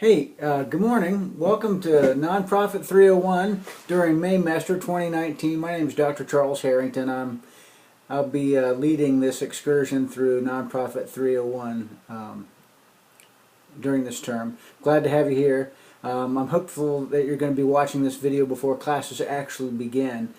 Hey, good morning. Welcome to Nonprofit 301 during Maymester 2019. My name is Dr. Charles Harrington. I'll be leading this excursion through Nonprofit 301 during this term. Glad to have you here. I'm hopeful that you're going to be watching this video before classes actually begin.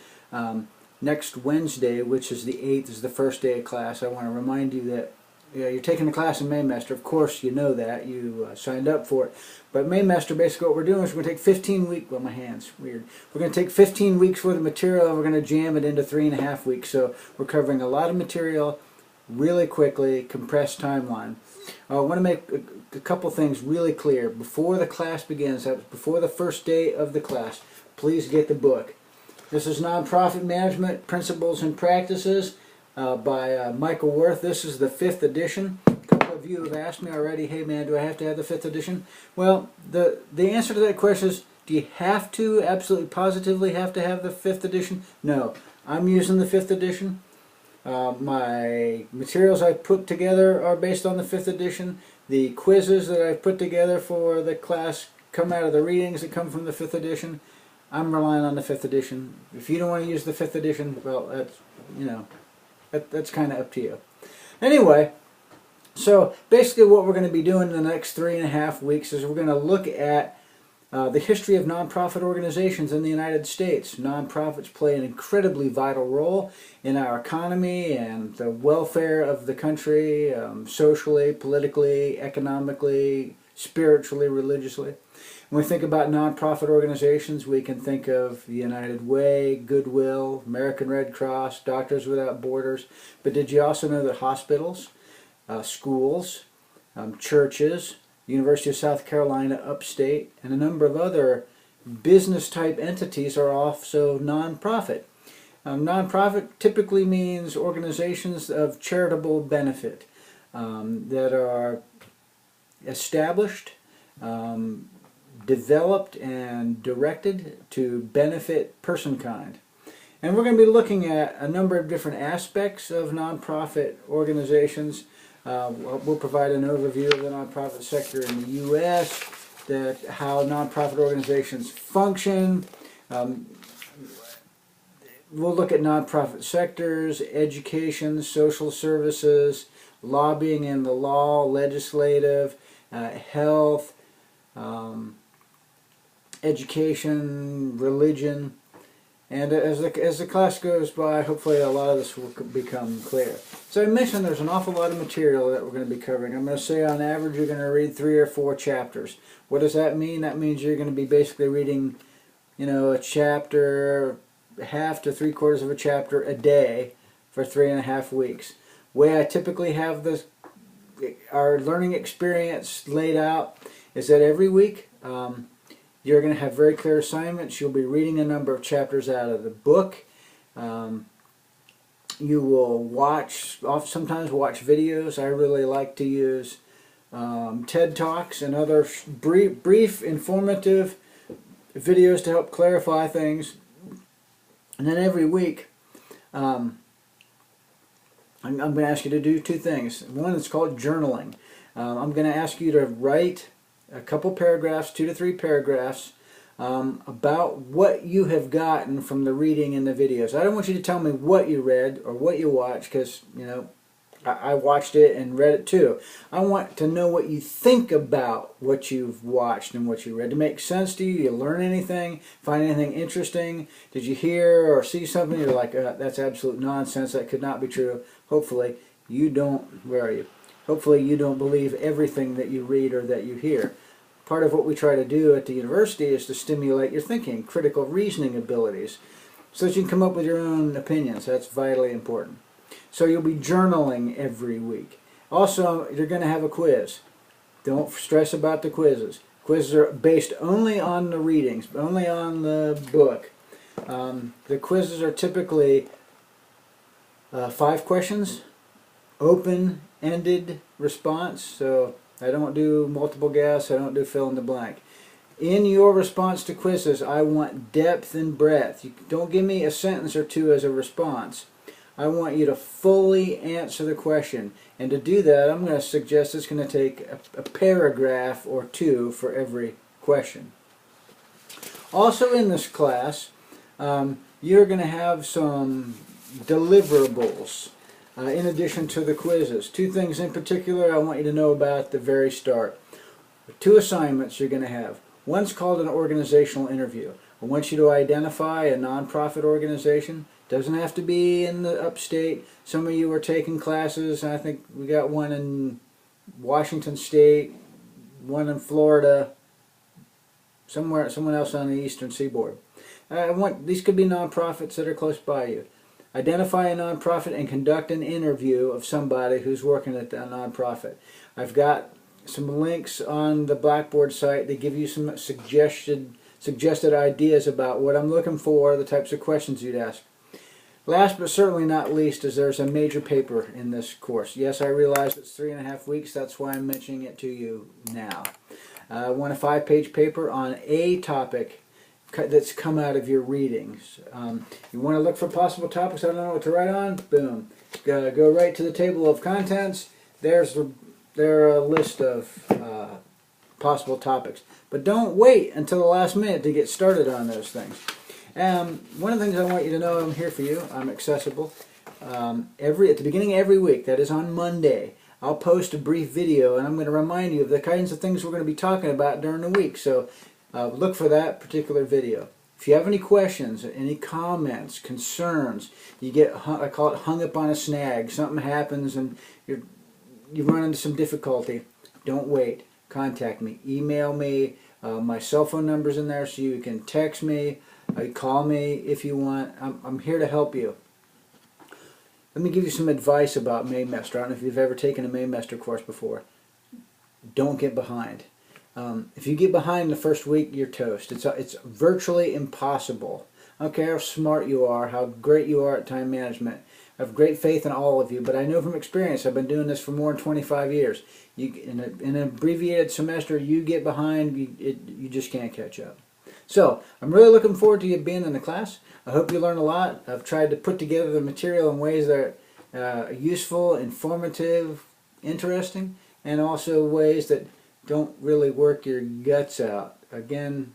Next Wednesday, which is the 8th, is the first day of class. I want to remind you that you're taking the class in Maymester. Of course, you know that. You signed up for it. But Maymester, basically what we're doing is we're going to take 15 weeks. Well, my hand's weird. We're going to take 15 weeks worth of material and we're going to jam it into 3.5 weeks. So we're covering a lot of material really quickly, compressed timeline. I want to make a couple things really clear. Before the class begins, before the first day of the class, please get the book. This is Nonprofit Management Principles and Practices by Michael Worth. This is the 5th edition. A couple of you have asked me already, hey man, do I have to have the 5th edition? Well, the answer to that question is, do you have to, absolutely positively have to have the 5th edition? No. I'm using the 5th edition. My materials I put together are based on the 5th edition. The quizzes that I've put together for the class come out of the readings that come from the 5th edition. I'm relying on the 5th edition. If you don't want to use the 5th edition, well, that's, that's kind of up to you. Anyway, so basically what we're going to be doing in the next 3.5 weeks is we're going to look at the history of nonprofit organizations in the United States. Nonprofits play an incredibly vital role in our economy and the welfare of the country, socially, politically, economically, spiritually, religiously. When we think about nonprofit organizations, we can think of the United Way, Goodwill, American Red Cross, Doctors Without Borders. But did you also know that hospitals, schools, churches, University of South Carolina upstate, and a number of other business-type entities are also nonprofit? Nonprofit typically means organizations of charitable benefit that are established, developed and directed to benefit personkind. And we're going to be looking at a number of different aspects of nonprofit organizations. We'll provide an overview of the nonprofit sector in the U.S., how nonprofit organizations function. We'll look at nonprofit sectors, education, social services, lobbying and the law, legislative, health, education, religion, and as the class goes by, hopefully a lot of this will become clear. So I mentioned there's an awful lot of material that we're going to be covering. I'm going to say on average you're going to read 3 or 4 chapters. What does that mean? That means you're going to be basically reading, a chapter, half to 3/4 of a chapter a day for 3.5 weeks. The way I typically have our learning experience laid out is that every week you're going to have very clear assignments. You'll be reading a number of chapters out of the book. You will sometimes watch videos. I really like to use TED Talks and other brief, informative videos to help clarify things. And then every week, I'm going to ask you to do 2 things. One is called journaling. I'm going to ask you to write a couple paragraphs, 2 to 3 paragraphs, about what you have gotten from the reading and the videos. I don't want you to tell me what you read or what you watched, because, I watched it and read it too. I want to know what you think about what you've watched and what you read. To make sense to you? Did you learn anything? Find anything interesting? Did you hear or see something you're like, that's absolute nonsense, that could not be true? Hopefully you don't, where are you? Hopefully you don't believe everything that you read or that you hear. Part of what we try to do at the university is to stimulate your thinking, critical reasoning abilities, so that you can come up with your own opinions. That's vitally important. So you'll be journaling every week. Also, you're going to have a quiz. Don't stress about the quizzes. Quizzes are based only on the readings, only on the book. The quizzes are typically 5 questions, open-ended response. So I don't do multiple guess, I don't do fill in the blank. In your response to quizzes, I want depth and breadth. You don't give me a sentence or 2 as a response. I want you to fully answer the question. And to do that, I'm going to suggest it's going to take a paragraph or two for every question. Also in this class, you're going to have some deliverables in addition to the quizzes. Two things in particular I want you to know about at the very start. Two assignments you're going to have. One's called an organizational interview. I want you to identify a nonprofit organization. Doesn't have to be in the upstate. Some of you are taking classes. I think we got one in Washington State, one in Florida, someone else on the eastern seaboard. These could be nonprofits that are close by you. Identify a nonprofit and conduct an interview of somebody who's working at that nonprofit. I've got some links on the Blackboard site that give you some suggested ideas about what I'm looking for, the types of questions you'd ask. Last but certainly not least is there's a major paper in this course. Yes, I realize it's 3.5 weeks. That's why I'm mentioning it to you now. I want a 5-page paper on a topic that's come out of your readings. You want to look for possible topics. I don't know what to write on. Boom. Go right to the table of contents. There's a list of possible topics. But don't wait until the last minute to get started on those things. One of the things I want you to know, I'm here for you. I'm accessible. At the beginning of every week, that is on Monday, I'll post a brief video, and I'm going to remind you of the kinds of things we're going to be talking about during the week. So look for that particular video. If you have any questions, any comments, concerns, you get, I call it hung up on a snag. Something happens and you run into some difficulty. Don't wait. Contact me. Email me. My cell phone number's in there, so you can text me. Call me if you want. I'm here to help you. Let me give you some advice about Maymester. I don't know if you've ever taken a Maymester course before. Don't get behind. If you get behind the first week, you're toast. It's virtually impossible. I don't care how smart you are, how great you are at time management. I have great faith in all of you, but I know from experience, I've been doing this for more than 25 years. In an abbreviated semester, you get behind, you just can't catch up. So, I'm really looking forward to you being in the class. I hope you learn a lot. I've tried to put together the material in ways that are useful, informative, interesting, and also ways that don't really work your guts out. Again,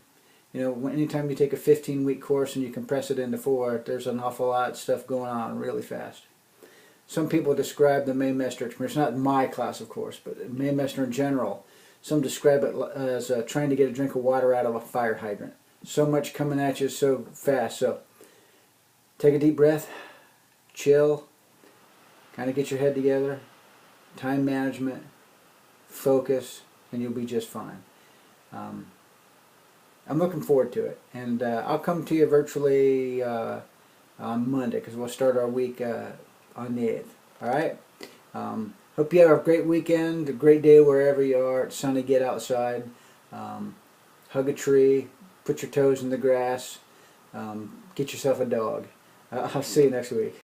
you know, anytime you take a 15-week course and you compress it into 4, there's an awful lot of stuff going on really fast. Some people describe the Maymester experience, not my class of course, but Maymester in general. Some describe it as trying to get a drink of water out of a fire hydrant. So much coming at you so fast. So take a deep breath, chill, kind of get your head together, time management, focus, and you'll be just fine. I'm looking forward to it, and I'll come to you virtually on Monday because we'll start our week on the 8th. All right? Hope you have a great weekend, a great day wherever you are. It's sunny, get outside, hug a tree, put your toes in the grass, get yourself a dog. I'll see you next week.